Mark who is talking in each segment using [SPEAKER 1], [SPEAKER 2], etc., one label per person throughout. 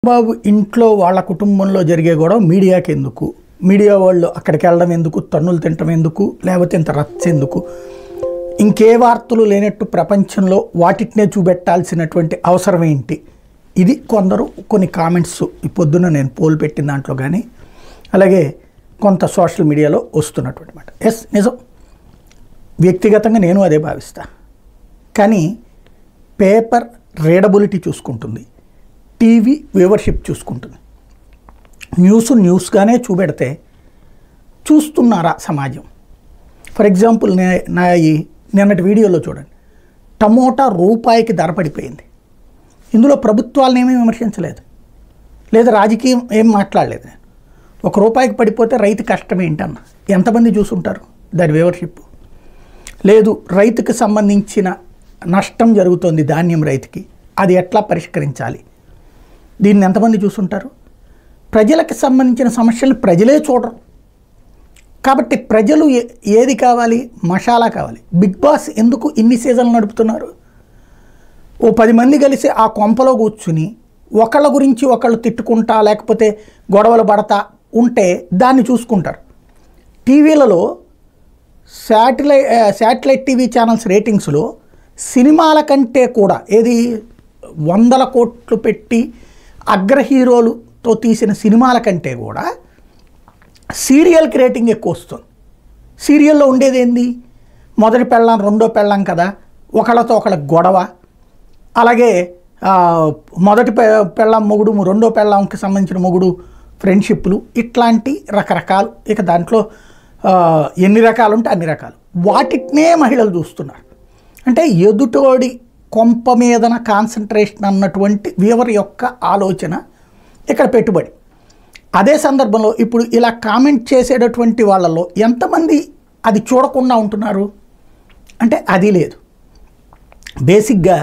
[SPEAKER 1] బాబు ఇంట్లో వాళ్ళ కుటుంబంలో జరిగే గొడవ మీడియాకి ఎందుకు, మీడియా వాళ్ళు అక్కడికి వెళ్ళడం ఎందుకు, తన్నులు తినడం ఎందుకు, లేకపోతే ఇంత రచ్చ ఎందుకు, ఇంకే వార్తలు లేనట్టు ప్రపంచంలో వాటినే చూపెట్టాల్సినటువంటి అవసరం ఏంటి? ఇది కొందరు కొన్ని కామెంట్స్ ఈ పొద్దున్న నేను పోల్ పెట్టిన దాంట్లో కానీ అలాగే కొంత సోషల్ మీడియాలో వస్తున్నటువంటి మాట. ఎస్, నిజం, వ్యక్తిగతంగా నేను అదే భావిస్తా. కానీ పేపర్ రీడబిలిటీ చూసుకుంటుంది, టీవీ వ్యూవర్షిప్ చూసుకుంటుంది. న్యూస్గానే చూపెడితే చూస్తున్నారా సమాజం? ఫర్ ఎగ్జాంపుల్ నా ఈ నిన్నటి వీడియోలో చూడండి, టమోటా రూపాయికి ధర పడిపోయింది. ఇందులో ప్రభుత్వాలను ఏమీ విమర్శించలేదు, లేదా రాజకీయం ఏం మాట్లాడలేదు. నేను ₹1 పడిపోతే రైతు కష్టం ఏంటన్న ఎంతమంది చూసుంటారు దాని వ్యూవర్షిప్? లేదు, రైతుకి సంబంధించిన నష్టం జరుగుతుంది ధాన్యం రైతుకి, అది ఎట్లా పరిష్కరించాలి, దీన్ని ఎంతమంది చూసుంటారు? ప్రజలకు సంబంధించిన సమస్యలు ప్రజలే చూడరు. కాబట్టి ప్రజలు ఏది కావాలి? మసాలా కావాలి. బిగ్ బాస్ ఎందుకు ఇన్ని సీజన్లు నడుపుతున్నారు? ఓ 10 మంది కలిసి ఆ కొంపలో కూర్చుని ఒకళ్ళ గురించి ఒకళ్ళు తిట్టుకుంటా లేకపోతే గొడవలు పడతా ఉంటే దాన్ని చూసుకుంటారు. టీవీలలో శాటిలైట్ టీవీ ఛానల్స్ రేటింగ్స్లో సినిమాల కంటే కూడా ఏది 100 కోట్లు పెట్టి అగ్ర హీరోలతో తీసిన సినిమాల కంటే కూడా సీరియల్కి రేటింగ్ ఎక్కువ వస్తుంది. సీరియల్లో ఉండేది ఏంది? మొదటి పెళ్ళాం రెండో పెళ్ళాం కదా, ఒకళ్ళతో ఒకళ్ళకి గొడవ, అలాగే మొదటి పెళ్ళాం మొగుడు రెండో పెళ్ళాంకి సంబంధించిన మొగుడు ఫ్రెండ్షిప్లు, ఇట్లాంటి రకరకాలు. ఇక దాంట్లో ఎన్ని రకాలు ఉంటే అన్ని రకాలు. వాటినే మహిళలు చూస్తున్నారు. అంటే ఎదుటోడి కొంప మీదన కాన్సన్ట్రేషన్ అన్నటువంటి వ్యూవర్ యొక్క ఆలోచన ఇక్కడ పెట్టుబడి. అదే సందర్భంలో ఇప్పుడు ఇలా కామెంట్ చేసేటటువంటి వాళ్ళలో ఎంతమంది అది చూడకుండా ఉంటున్నారు అంటే అది లేదు. బేసిక్గా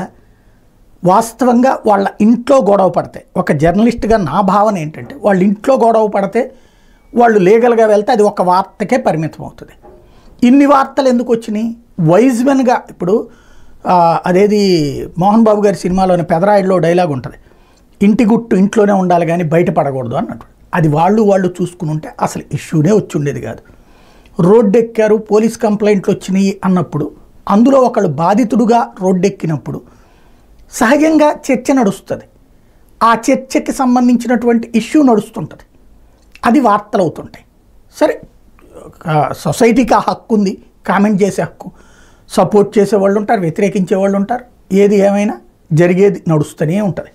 [SPEAKER 1] వాస్తవంగా వాళ్ళ ఇంట్లో గొడవ పడితే, ఒక జర్నలిస్ట్గా నా భావన ఏంటంటే, వాళ్ళ ఇంట్లో గొడవ పడితే వాళ్ళు లీగల్గా వెళ్తే అది ఒక వార్తకే పరిమితం అవుతుంది. ఇన్ని వార్తలు ఎందుకు వచ్చినాయి? వైజ్మెన్గా ఇప్పుడు అదేది మోహన్ బాబు గారి సినిమాలోని పెదరాయిలో డైలాగ్ ఉంటుంది, ఇంటి గుట్టు ఇంట్లోనే ఉండాలి కానీ బయటపడకూడదు అన్నట్టు. అది వాళ్ళు చూసుకుని ఉంటే అసలు ఇష్యూనే వచ్చి ఉండేది కాదు. రోడ్డెక్కారు, పోలీస్ కంప్లైంట్లు వచ్చినాయి అన్నప్పుడు, అందులో ఒకళ్ళు బాధితుడుగా రోడ్డెక్కినప్పుడు సహజంగా చర్చ నడుస్తుంది. ఆ చర్చకి సంబంధించినటువంటి ఇష్యూ నడుస్తుంటుంది, అది వార్తలు అవుతుంటాయి. సరే, సొసైటీకి ఆ హక్కు ఉంది, కామెంట్ చేసే హక్కు, సపోర్ట్ చేసే వాళ్ళు ఉంటారు, వ్యతిరేకించే వాళ్ళు ఉంటారు. ఏది ఏమైనా జరిగేది నడుస్తూనే ఉంటుంది.